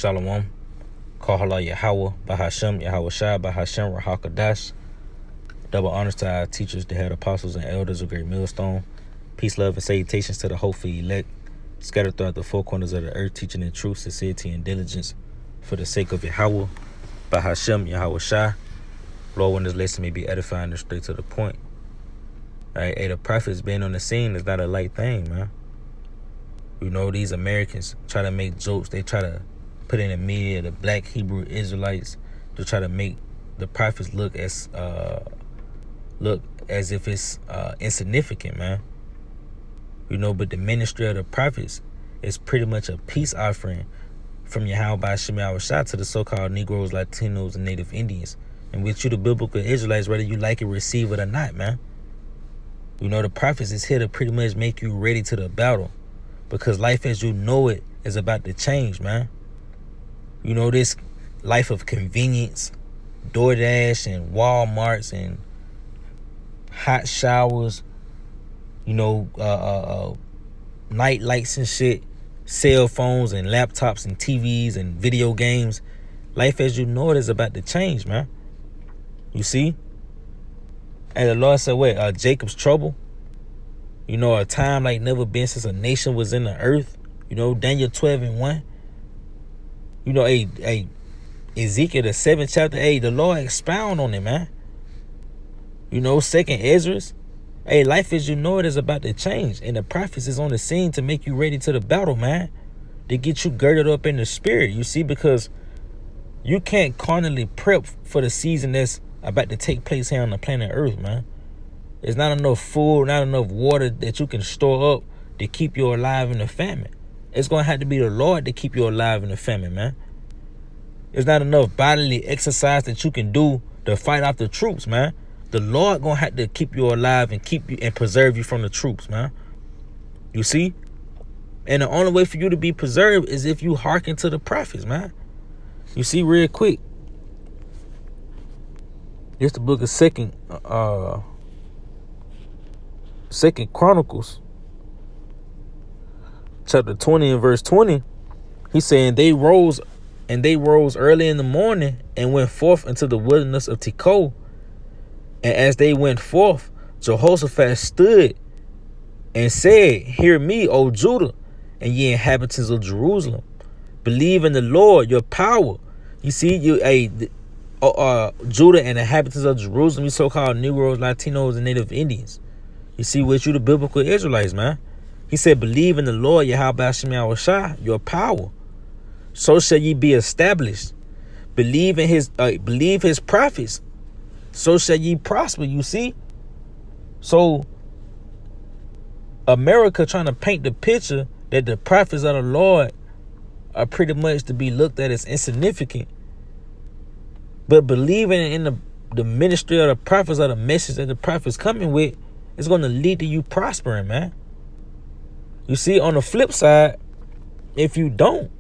Shalom. Kahala Yahweh, Bahashem, Yahweh Shai, Bahashem, Rahakadash. Double honors to our teachers, the head apostles and elders of Great Millstone. Peace, love, and salutations to the hopeful elect, scattered throughout the four corners of the earth, teaching in truth, sincerity, and diligence for the sake of Yahweh, Bahashem, Yahweh Shai. Lord, when this lesson may be edifying and straight to the point. All right, hey, the prophets being on the scene is not a light thing, man. You know, these Americans try to make jokes. They try to put in the media the black Hebrew Israelites to try to make the prophets look as if it's insignificant, man. You know, but the ministry of the prophets is pretty much a peace offering from Yahweh Shem Yahweh Shai to the so-called Negroes, Latinos, and Native Indians. And with you, the biblical Israelites, whether you like it, receive it or not, man. You know, the prophets is here to pretty much make you ready to the battle. Because life as you know it is about to change, man. You know, this life of convenience, DoorDash and Walmarts and hot showers, you know, night lights and shit, cell phones and laptops and TVs and video games. Life as you know it is about to change, man. You see? And the Lord said, wait, Jacob's trouble? You know, a time like never been since a nation was in the earth. You know, Daniel 12:1. You know, Ezekiel, the 7th chapter, the Lord expound on it, man. You know, 2nd Ezra. Life as you know it is about to change. And the prophets is on the scene to make you ready to the battle, man. To get you girded up in the spirit. You see, because you can't carnally prep for the season that's about to take place here on the planet Earth, man. There's not enough food, not enough water that you can store up to keep you alive in the famine. It's going to have to be the Lord to keep you alive in the famine, man. There's not enough bodily exercise that you can do to fight off the troops, man. The Lord going to have to keep you alive and keep you and preserve you from the troops, man. You see? And the only way for you to be preserved is if you hearken to the prophets, man. You see, real quick. Here's the book of Second Chronicles, chapter 20 and verse 20. He's saying they rose early in the morning and went forth into the wilderness of Tekoa. And as they went forth, Jehoshaphat stood and said, "Hear me, O Judah, and ye inhabitants of Jerusalem. Believe in the Lord your power." You see, Judah and inhabitants of Jerusalem, you so-called Negroes, Latinos, and Native Indians. You see, with you, the biblical Israelites, man. He said, believe in the Lord, Yahweh Shem Yahweh Shai, your power. So shall ye be established. Believe his prophets. So shall ye prosper, you see. So, America trying to paint the picture that the prophets of the Lord are pretty much to be looked at as insignificant. But believing in the ministry of the prophets, or the message that the prophets coming with, it's going to lead to you prospering, man. You see, on the flip side, if you don't,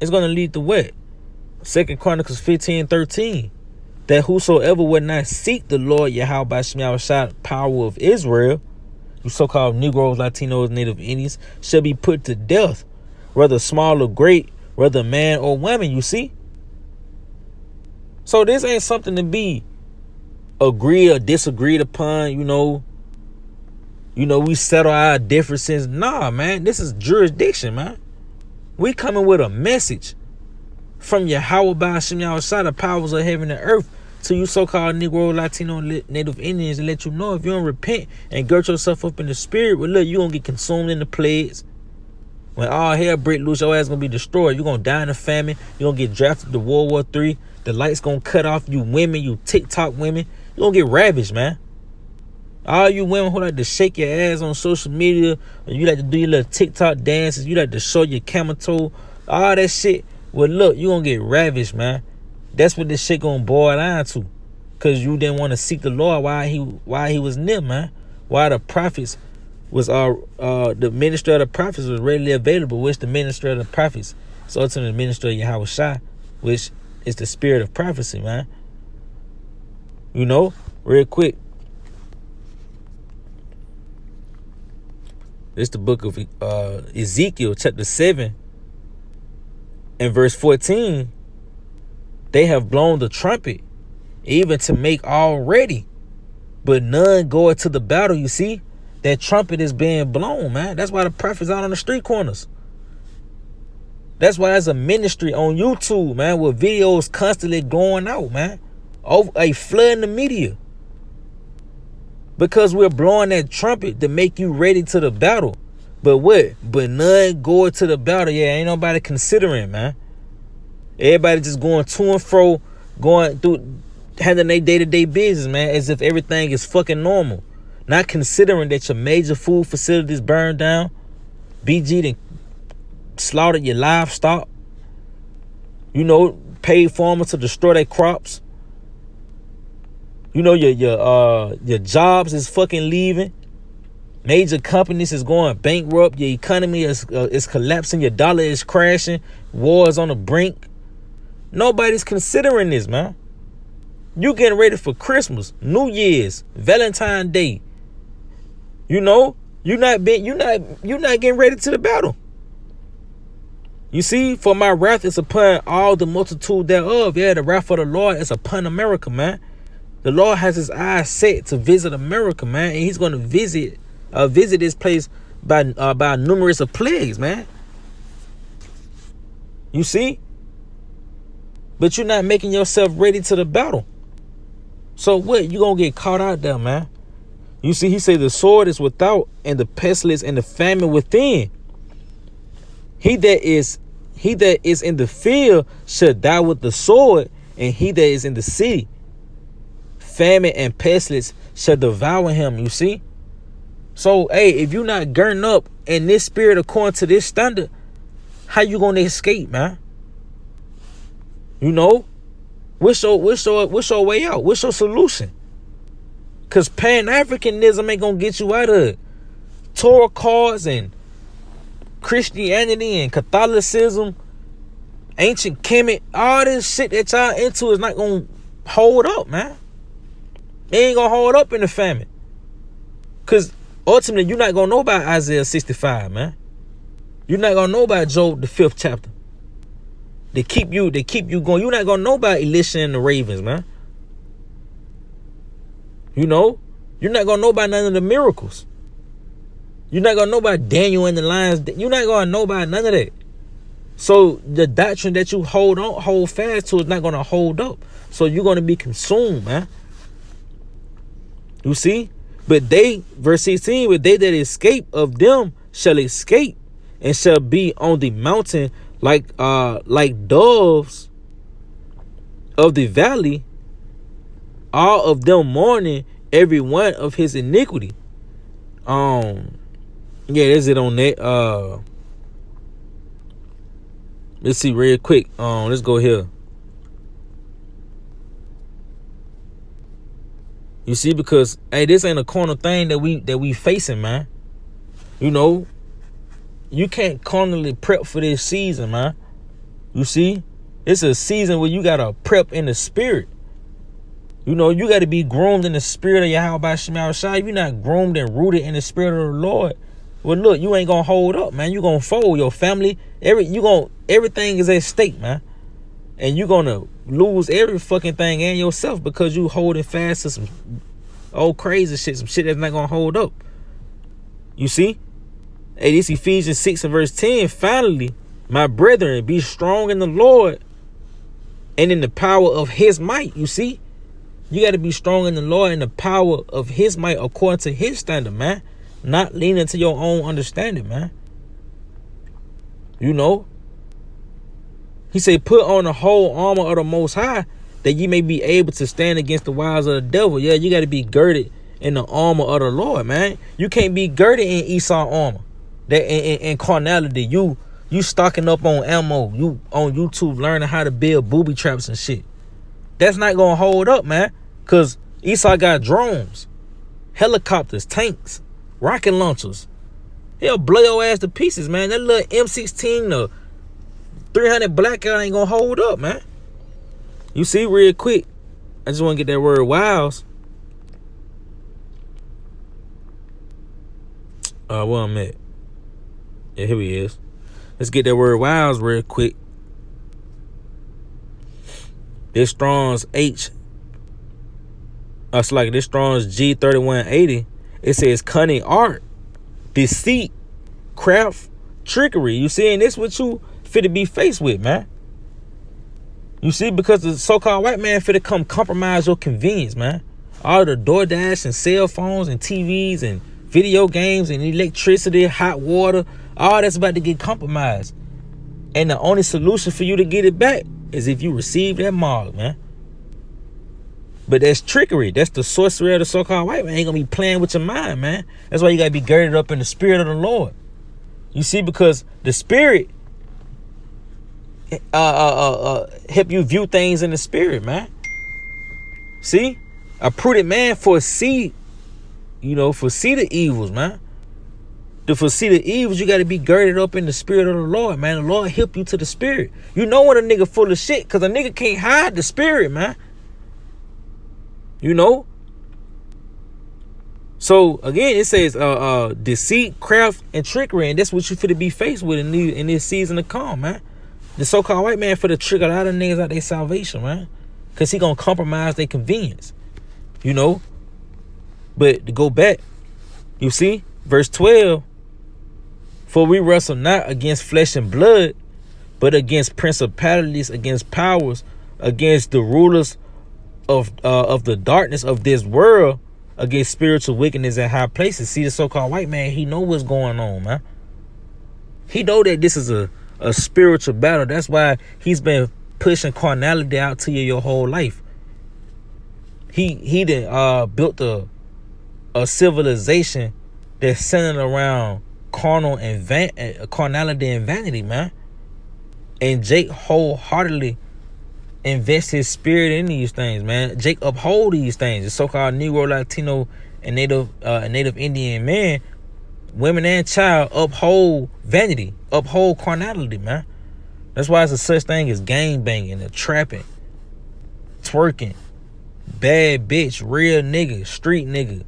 it's going to lead to what? 2 Chronicles 15:13. That whosoever would not seek the Lord Yahweh Shem Yahweh Shai, power of Israel, you so-called Negroes, Latinos, Native Indians, shall be put to death, whether small or great, whether man or woman, you see? So this ain't something to be agreed or disagreed upon, you know, we settle our differences. Nah, man, this is jurisdiction, man. We coming with a message from Yahweh by Shem Yahweh Shai, the powers of heaven and earth, to you so-called Negro, Latino, Native Indians, and let you know if you don't repent and gird yourself up in the spirit, well, look, you gonna get consumed in the plagues. When all hell break loose, your ass gonna be destroyed. You gonna die in a famine. You gonna get drafted to World War III. The lights gonna cut off. You women, you TikTok women, you gonna get ravaged, man. All you women who like to shake your ass on social media, or you like to do your little TikTok dances, you like to show your camel toe, all that shit. Well, look, you gonna get ravaged, man. That's what this shit gonna boil down to. Cause you didn't want to seek the Lord while he was near, man. While the prophets was the ministry of the prophets was readily available, which the ministry of the prophets is ultimately the ministry of Yahweh Shai, which is the spirit of prophecy, man. You know, real quick. It's the book of Ezekiel, chapter 7, In verse 14, they have blown the trumpet, even to make all ready, but none goeth to the battle. You see, that trumpet is being blown, man. That's why the prophets out on the street corners. That's why there's a ministry on YouTube, man, with videos constantly going out, man. Over a flood in the media. Because we're blowing that trumpet to make you ready to the battle. But what? But none going to the battle. Yeah, ain't nobody considering, man. Everybody just going to and fro, going through, handling their day-to-day business, man, as if everything is fucking normal. Not considering that your major food facilities burned down. BG done slaughtered your livestock. You know, paid farmers to destroy their crops. You know, your jobs is fucking leaving. Major companies is going bankrupt. Your economy is collapsing. Your dollar is crashing. War is on the brink. Nobody's considering this, man. You getting ready for Christmas, New Year's, Valentine's Day. You know, you're not getting ready to the battle. You see, for my wrath is upon all the multitude thereof. Yeah, the wrath of the Lord is upon America, man. The Lord has his eyes set to visit America, man, and he's going to visit this place by numerous of plagues, man. You see? But you're not making yourself ready to the battle. So what? You going to get caught out there, man. You see, he said the sword is without and the pestilence and the famine within. He that is in the field shall die with the sword, and he that is in the city, famine and pestilence shall devour him. You see? So, hey, if you're not girding up in this spirit according to this standard, how you gonna escape, man? You know? What's your way out? What's your solution? Cause Pan-Africanism ain't gonna get you out of it. Torah cards and Christianity and Catholicism, ancient Kemet, all this shit that y'all into is not gonna hold up, man. It ain't gonna hold up in the famine. Cause ultimately you're not gonna know about Isaiah 65, man. You're not gonna know about Job the 5th chapter. They keep you going. You're not gonna know about Elisha and the ravens, man. You know, you're not gonna know about none of the miracles. You're not gonna know about Daniel and the lions. You're not gonna know about none of that. So the doctrine that you hold fast to is not gonna hold up. So you're gonna be consumed, man. You see? But they, verse 16, but they that escape of them shall escape and shall be on the mountain like doves of the valley, all of them mourning every one of his iniquity. Yeah, that's it on that. Let's see real quick. Let's go here. You see, because hey, this ain't a carnal thing that we facing, man. You know, you can't carnally prep for this season, man. You see, it's a season where you gotta prep in the spirit. You know, you gotta be groomed in the spirit of Yahweh Shema Shai. If you're not groomed and rooted in the spirit of the Lord, well, look, you ain't gonna hold up, man. You gonna fold. Your family, everything is at stake, man. And you're gonna lose every fucking thing and yourself because you holding fast to some old crazy shit, some shit that's not gonna hold up. You see? Hey, this Ephesians 6 and verse 10. Finally, my brethren, be strong in the Lord and in the power of his might. You see? You got to be strong in the Lord and the power of his might according to his standard, man. Not leaning to your own understanding, man. You know? He said, put on the whole armor of the Most High that ye may be able to stand against the wiles of the devil. Yeah, you got to be girded in the armor of the Lord, man. You can't be girded in Esau armor. That in carnality, you stocking up on ammo. You on YouTube learning how to build booby traps and shit. That's not gonna hold up, man. Cause Esau got drones, helicopters, tanks, rocket launchers. He'll blow your ass to pieces, man. That little M16 or 300 blackout ain't gonna hold up, man. You see, real quick, I just want to get that word wiles. Where I'm at. Yeah, here he is. Let's get that word wiles real quick. this Strong's this Strong's G3180, it says cunning art, deceit, craft, trickery. You see, and this what you fit to be faced with, man. You see, because the so-called white man fit to come compromise your convenience, man. All the DoorDash and cell phones and TVs and video games and electricity, hot water, all that's about to get compromised. And the only solution for you to get it back is if you receive that mark, man. But that's trickery. That's the sorcery of the so-called white man. Ain't gonna be playing with your mind, man. That's why you gotta be girded up in the spirit of the Lord. You see, because the spirit help you view things in the spirit, man. See, a prudent man foresee the evils, man. To foresee the evils, you got to be girded up in the spirit of the Lord, man. The Lord help you to the spirit. You know when a nigga full of shit, because a nigga can't hide the spirit, man. You know? So, again, it says deceit, craft, and trickery, and that's what you finna be faced with in this season to come, man. The so-called white man finna trick a lot of niggas out their salvation, man. Because he gonna compromise their convenience. You know? But to go back, you see, verse 12, for we wrestle not against flesh and blood, but against principalities, against powers, against the rulers of the darkness of this world, against spiritual wickedness in high places. See, the so-called white man, he know what's going on, man. He know that this is a spiritual battle. That's why he's been pushing carnality out to you your whole life. He done built a civilization that's centered around carnality and vanity, man. And Jake wholeheartedly invests his spirit in these things, man. Jake uphold these things. The so-called Negro, Latino, and Native Indian man, women and child, uphold vanity, uphold carnality, man. That's why it's a such thing as gang banging and trapping, twerking, bad bitch, real nigga, street nigga.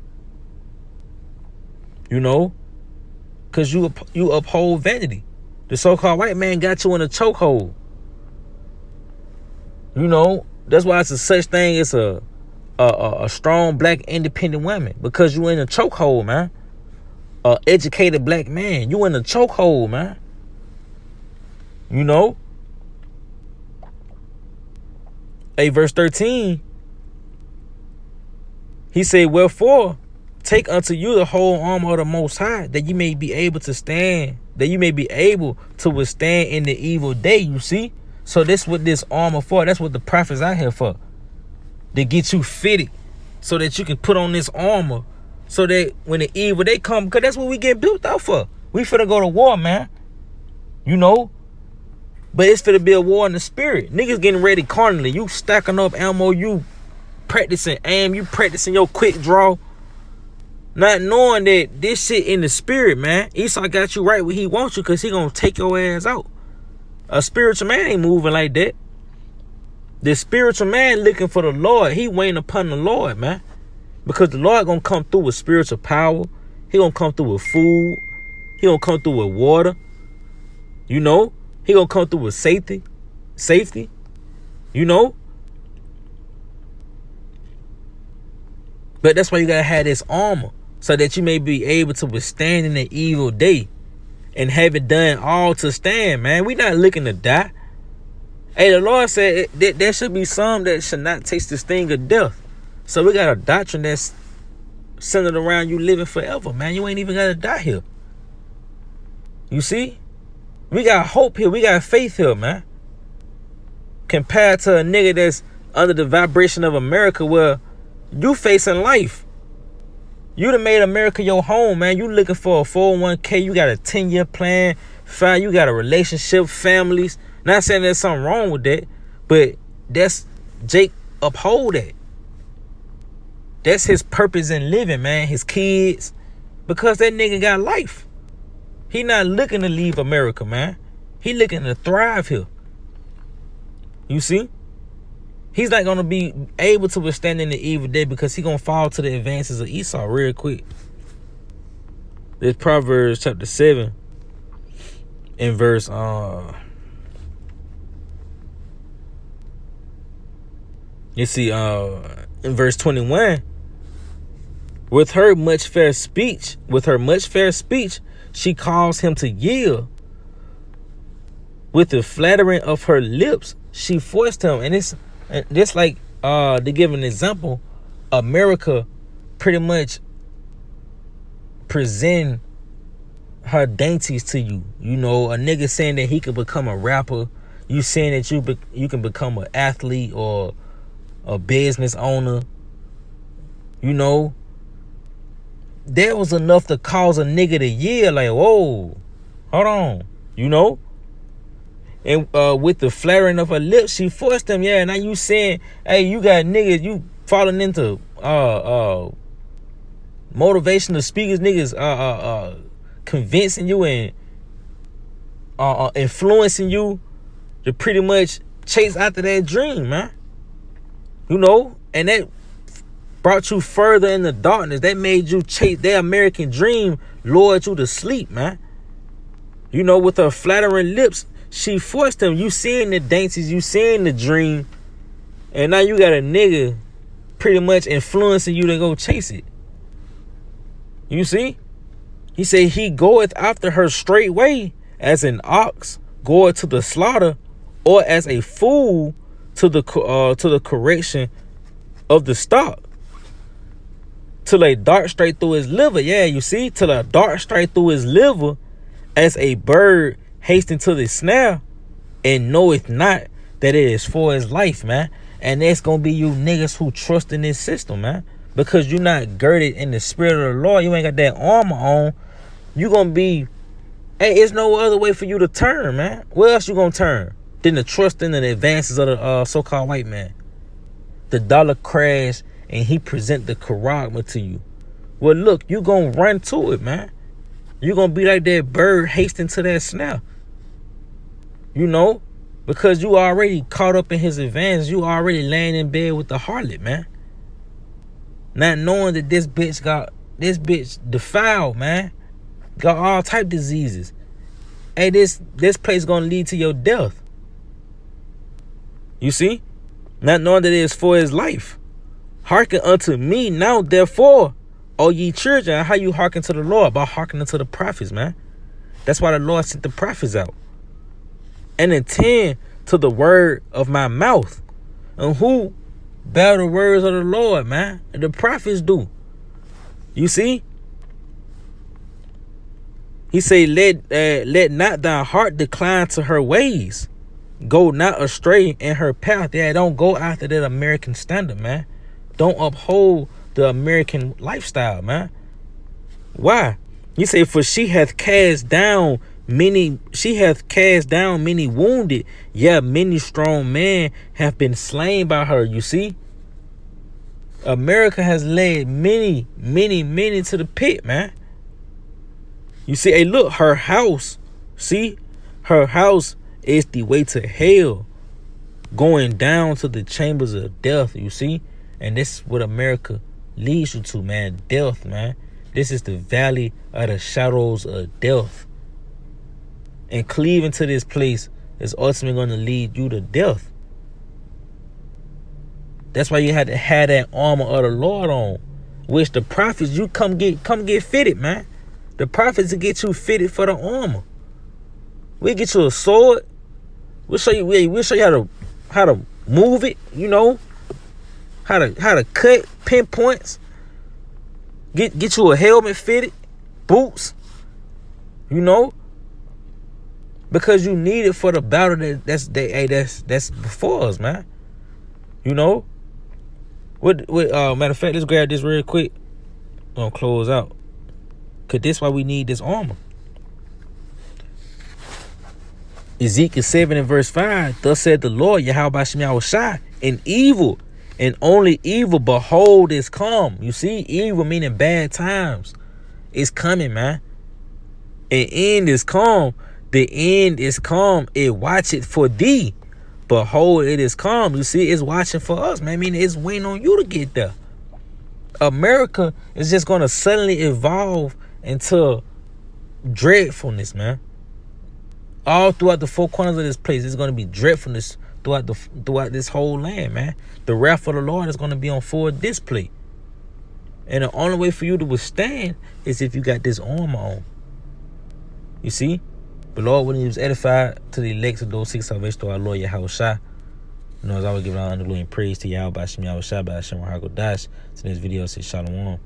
You know? Because you uphold vanity. The so-called white man got you in a chokehold. You know? That's why it's a such thing as a strong black independent woman. Because you in a chokehold, man. A educated black man. You in a chokehold, man. You know? Hey, verse 13. He said, wherefore, take unto you the whole armor of the Most High, that you may be able to stand, that you may be able to withstand in the evil day, you see? So that's what this armor for. That's what the prophets out here for. To get you fitted so that you can put on this armor so that when the evil day come, because that's what we get built out for. We finna go to war, man. You know? But it's finna be a war in the spirit. Niggas getting ready carnally. You stacking up ammo, you practicing aim, you practicing your quick draw. Not knowing that this shit in the spirit, man. Esau got you right where he wants you because he gonna take your ass out. A spiritual man ain't moving like that. The spiritual man looking for the Lord. He waiting upon the Lord, man. Because the Lord gonna come through with spiritual power. He gonna come through with food. He gonna come through with water. You know? He gonna come through with safety. You know? But that's why you gotta have this armor, so that you may be able to withstand in the evil day and have it done all to stand, man. We not looking to die. Hey, the Lord said that there should be some that should not taste the sting of death. So we got a doctrine that's centered around you living forever, man. You ain't even gotta die here. You see? We got hope here. We got faith here, man. Compared to a nigga that's under the vibration of America where you facing life. You done made America your home, man. You looking for a 401k. You got a 10-year plan. You got a relationship, families. Not saying there's something wrong with that, but that's Jake uphold that. That's his purpose in living, man. His kids. Because that nigga got life. He not looking to leave America, man. He looking to thrive here. You see? He's not going to be able to withstand in the evil day because he's going to fall to the advances of Esau real quick. This Proverbs chapter 7 in verse You see, in verse 21, with her much fair speech, she caused him to yield. With the flattering of her lips, she forced him. And it's like, to give an example, America pretty much present her dainties to you. You know, a nigga saying that he could become a rapper. You saying that you can become an athlete or a business owner. You know, that was enough to cause a nigga to yell like, whoa, hold on, you know? And with the flaring of her lips, she forced him. Yeah, now you saying, hey, you got niggas, you falling into motivational speakers, niggas convincing you and influencing you to pretty much chase after that dream, man. You know, and that brought you further in the darkness. That made you chase that American dream, lured you to sleep, man. You know, with her flattering lips, she forced him. You seeing the dainties, you seeing the dream, and now you got a nigga pretty much influencing you to go chase it. You see? He said he goeth after her straightway, as an ox goeth to the slaughter, or as a fool to the correction of the stock. Till a dart straight through his liver. Yeah, you see? Till a dart straight through his liver, as a bird hasten to the snare, and knoweth not that it is for his life, man. And that's gonna be you niggas who trust in this system, man. Because you're not girded in the spirit of the Lord. You ain't got that armor on. You gonna be, hey, it's no other way for you to turn, man. Where else you gonna turn than to trust in the advances of the so-called white man? The dollar crash and he present the charagma to you. Well, look, you gonna run to it, man. You gonna be like that bird hasting to that snare. You know, because you already caught up in his advantage. You already laying in bed with the harlot, man. Not knowing that this bitch defiled, man. Got all type diseases. Hey, this place gonna lead to your death. You see? Not knowing that it is for his life. Hearken unto me now, therefore, O ye children. How you hearken to the Lord? By hearkening to the prophets, man. That's why the Lord sent the prophets out. And attend to the word of my mouth. And who bear the words of the Lord, man? And the prophets do. You see? He say, let not thy heart decline to her ways. Go not astray in her path. Yeah, don't go after that American standard, man. Don't uphold the American lifestyle, man. Why? He say, for she hath cast down many wounded. Yeah, many strong men have been slain by her. You see? America has led many to the pit, man. You see, hey, look, her house, see? Her house is the way to hell, going down to the chambers of death, you see? And this is what America leads you to, man. Death, man. This is the valley of the shadows of death. And cleaving to this place is ultimately going to lead you to death. That's why you had to have that armor of the Lord on. Which the prophets, you come get fitted, man. The prophets will get you fitted for the armor. We'll get you a sword. We'll show you how to move it, you know. How to cut, pinpoints. Get you a helmet fitted, boots, you know. Because you need it for the battle that's before us, man. You know. Matter of fact, let's grab this real quick. Gonna close out. Cause this why we need this armor. Ezekiel 7 and verse 5. Thus said the Lord, Yahweh Shem Yahushai, in evil, and only evil, behold, is come. You see, evil meaning bad times. It's coming, man. An end is come. The end is come. It watcheth for thee. Behold, it is come. You see, it's watching for us, man. I mean, it's waiting on you to get there. America is just going to suddenly evolve into dreadfulness, man. All throughout the four corners of this place, it's going to be dreadfulness throughout this whole land, man. The wrath of the Lord is going to be on full display. And the only way for you to withstand is if you got this armor on. You see? But Lord, when he was edified to the elect of those 6 salvation to our Lord Yahushua, as I always give honor, glory, and praise to Yahweh Shem Yahushua by Hashem Hagodash. So this video says Shalom.